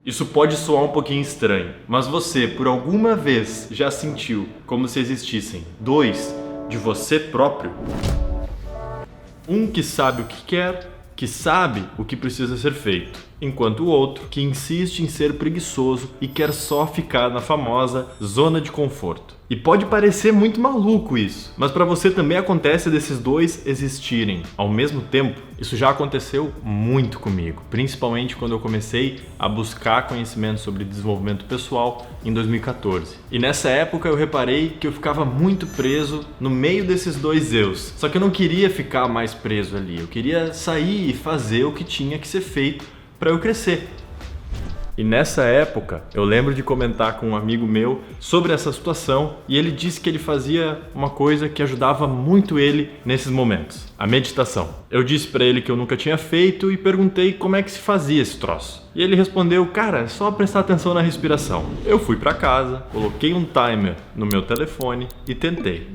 Isso pode soar um pouquinho estranho, mas você, por alguma vez, já sentiu como se existissem dois de você próprio? Um que sabe o que quer, que sabe o que precisa ser feito, enquanto o outro que insiste em ser preguiçoso e quer só ficar na famosa zona de conforto. E pode parecer muito maluco isso, mas para você também acontece desses dois existirem ao mesmo tempo? Isso já aconteceu muito comigo, principalmente quando eu comecei a buscar conhecimento sobre desenvolvimento pessoal em 2014. E nessa época eu reparei que eu ficava muito preso no meio desses dois eus. Só que eu não queria ficar mais preso ali, eu queria sair e fazer o que tinha que ser feito para eu crescer. E nessa época, eu lembro de comentar com um amigo meu sobre essa situação e ele disse que ele fazia uma coisa que ajudava muito ele nesses momentos, a meditação. Eu disse para ele que eu nunca tinha feito e perguntei como é que se fazia esse troço. E ele respondeu, cara, é só prestar atenção na respiração. Eu fui para casa, coloquei um timer no meu telefone e tentei.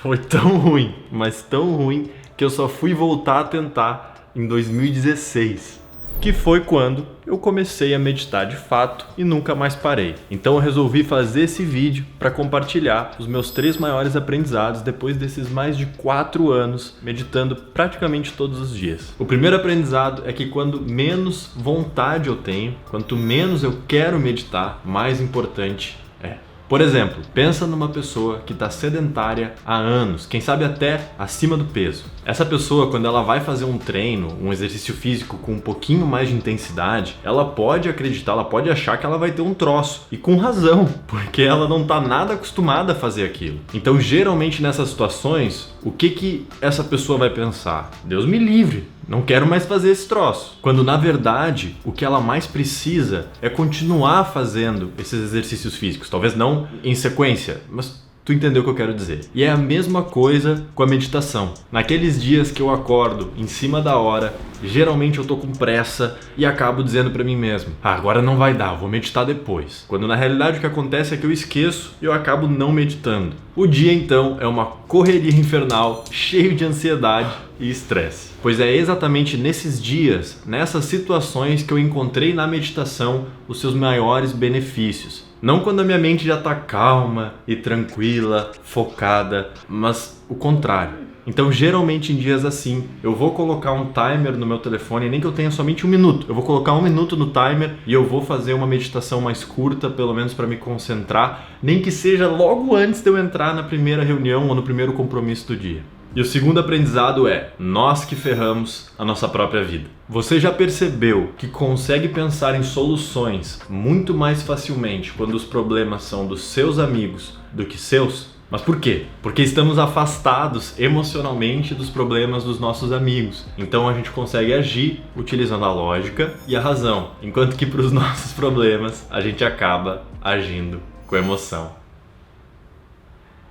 Foi tão ruim, mas tão ruim, que eu só fui voltar a tentar em 2016. Que foi quando eu comecei a meditar de fato e nunca mais parei. Então eu resolvi fazer esse vídeo para compartilhar os meus 3 maiores aprendizados depois desses mais de 4 anos meditando praticamente todos os dias. O primeiro aprendizado é que quando menos vontade eu tenho, quanto menos eu quero meditar, mais importante é. Por exemplo, pensa numa pessoa que está sedentária há anos, quem sabe até acima do peso. Essa pessoa, quando ela vai fazer um treino, um exercício físico com um pouquinho mais de intensidade, ela pode acreditar, ela pode achar que ela vai ter um troço. E com razão, porque ela não está nada acostumada a fazer aquilo. Então, geralmente nessas situações, o que essa pessoa vai pensar? Deus me livre, não quero mais fazer esse troço. Quando na verdade o que ela mais precisa é continuar fazendo esses exercícios físicos. Talvez não em sequência, mas tu entendeu o que eu quero dizer. E é a mesma coisa com a meditação. Naqueles dias que eu acordo em cima da hora, geralmente eu tô com pressa e acabo dizendo pra mim mesmo, agora não vai dar, eu vou meditar depois. Quando na realidade o que acontece é que eu esqueço e eu acabo não meditando. O dia então é uma correria infernal, cheio de ansiedade e estresse. Pois é exatamente nesses dias, nessas situações que eu encontrei na meditação os seus maiores benefícios. Não quando a minha mente já está calma e tranquila, focada, mas o contrário. Então, geralmente em dias assim, eu vou colocar um timer no meu telefone, nem que eu tenha somente 1 minuto. Eu vou colocar 1 minuto no timer e eu vou fazer uma meditação mais curta, pelo menos para me concentrar, nem que seja logo antes de eu entrar na primeira reunião ou no primeiro compromisso do dia. E o segundo aprendizado é, nós que ferramos a nossa própria vida. Você já percebeu que consegue pensar em soluções muito mais facilmente quando os problemas são dos seus amigos do que seus? Mas por quê? Porque estamos afastados emocionalmente dos problemas dos nossos amigos. Então a gente consegue agir utilizando a lógica e a razão, enquanto que para os nossos problemas a gente acaba agindo com emoção.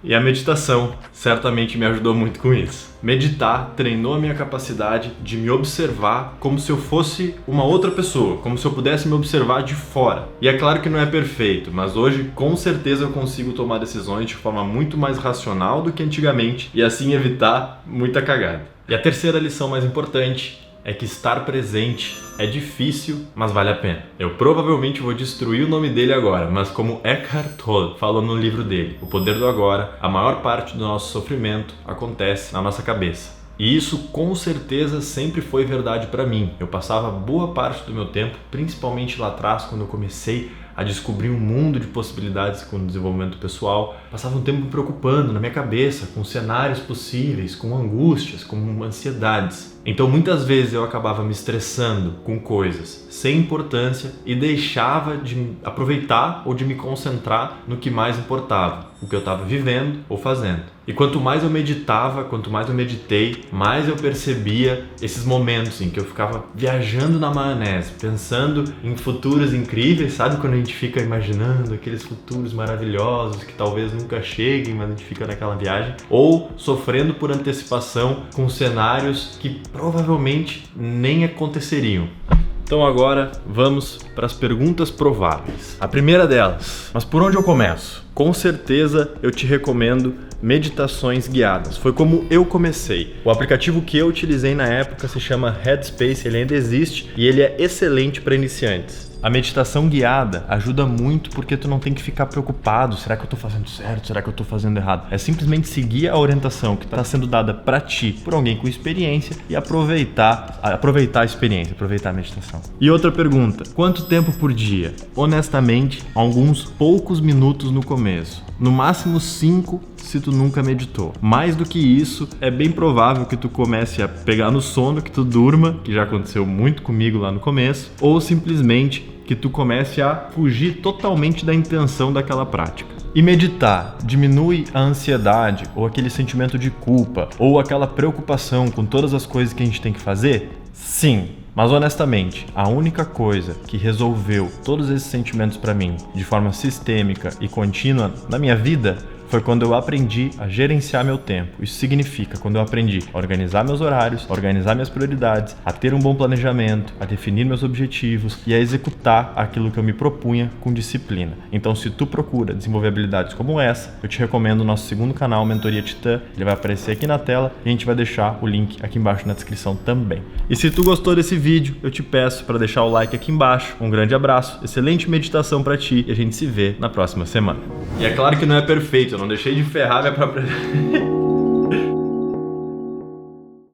E a meditação certamente me ajudou muito com isso. Meditar treinou a minha capacidade de me observar como se eu fosse uma outra pessoa, como se eu pudesse me observar de fora. E é claro que não é perfeito, mas hoje com certeza eu consigo tomar decisões de forma muito mais racional do que antigamente e assim evitar muita cagada. E a terceira lição mais importante é que estar presente é difícil, mas vale a pena. Eu provavelmente vou destruir o nome dele agora, mas como Eckhart Tolle falou no livro dele, O Poder do Agora, a maior parte do nosso sofrimento acontece na nossa cabeça. E isso com certeza sempre foi verdade para mim. Eu passava boa parte do meu tempo, principalmente lá atrás, quando eu comecei a descobrir um mundo de possibilidades com o desenvolvimento pessoal, passava um tempo me preocupando na minha cabeça com cenários possíveis, com angústias, com ansiedades. Então muitas vezes eu acabava me estressando com coisas sem importância e deixava de aproveitar ou de me concentrar no que mais importava, o que eu estava vivendo ou fazendo. E quanto mais eu meditava, quanto mais eu meditei, mais eu percebia esses momentos em que eu ficava viajando na maionese, pensando em futuros incríveis, sabe quando a gente fica imaginando aqueles futuros maravilhosos que talvez nunca cheguem, mas a gente fica naquela viagem, ou sofrendo por antecipação com cenários que provavelmente nem aconteceriam. Então agora vamos para as perguntas prováveis. A primeira delas, mas por onde eu começo? com certeza eu te recomendo meditações guiadas. Foi como eu comecei. O aplicativo que eu utilizei na época se chama Headspace, ele ainda existe e ele é excelente para iniciantes. A meditação guiada ajuda muito porque tu não tem que ficar preocupado, será que eu tô fazendo certo, será que eu tô fazendo errado? É simplesmente seguir a orientação que está sendo dada para ti por alguém com experiência e aproveitar a experiência, aproveitar a meditação. E outra pergunta, quanto tempo por dia? Honestamente, alguns poucos minutos no começo, no máximo 5 se tu nunca meditou. Mais do que isso, é bem provável que tu comece a pegar no sono, que tu durma, que já aconteceu muito comigo lá no começo, ou simplesmente que tu comece a fugir totalmente da intenção daquela prática. E meditar diminui a ansiedade ou aquele sentimento de culpa ou aquela preocupação com todas as coisas que a gente tem que fazer? Sim. Mas honestamente, a única coisa que resolveu todos esses sentimentos para mim de forma sistêmica e contínua na minha vida foi quando eu aprendi a gerenciar meu tempo. Isso significa quando eu aprendi a organizar meus horários, a organizar minhas prioridades, a ter um bom planejamento, a definir meus objetivos e a executar aquilo que eu me propunha com disciplina. Então, se tu procura desenvolver habilidades como essa, eu te recomendo o nosso segundo canal, Mentoria Titã. Ele vai aparecer aqui na tela e a gente vai deixar o link aqui embaixo na descrição também. E se tu gostou desse vídeo, eu te peço para deixar o like aqui embaixo. Um grande abraço, excelente meditação para ti e a gente se vê na próxima semana. E é claro que não é perfeito, eu não deixei de ferrar minha própria...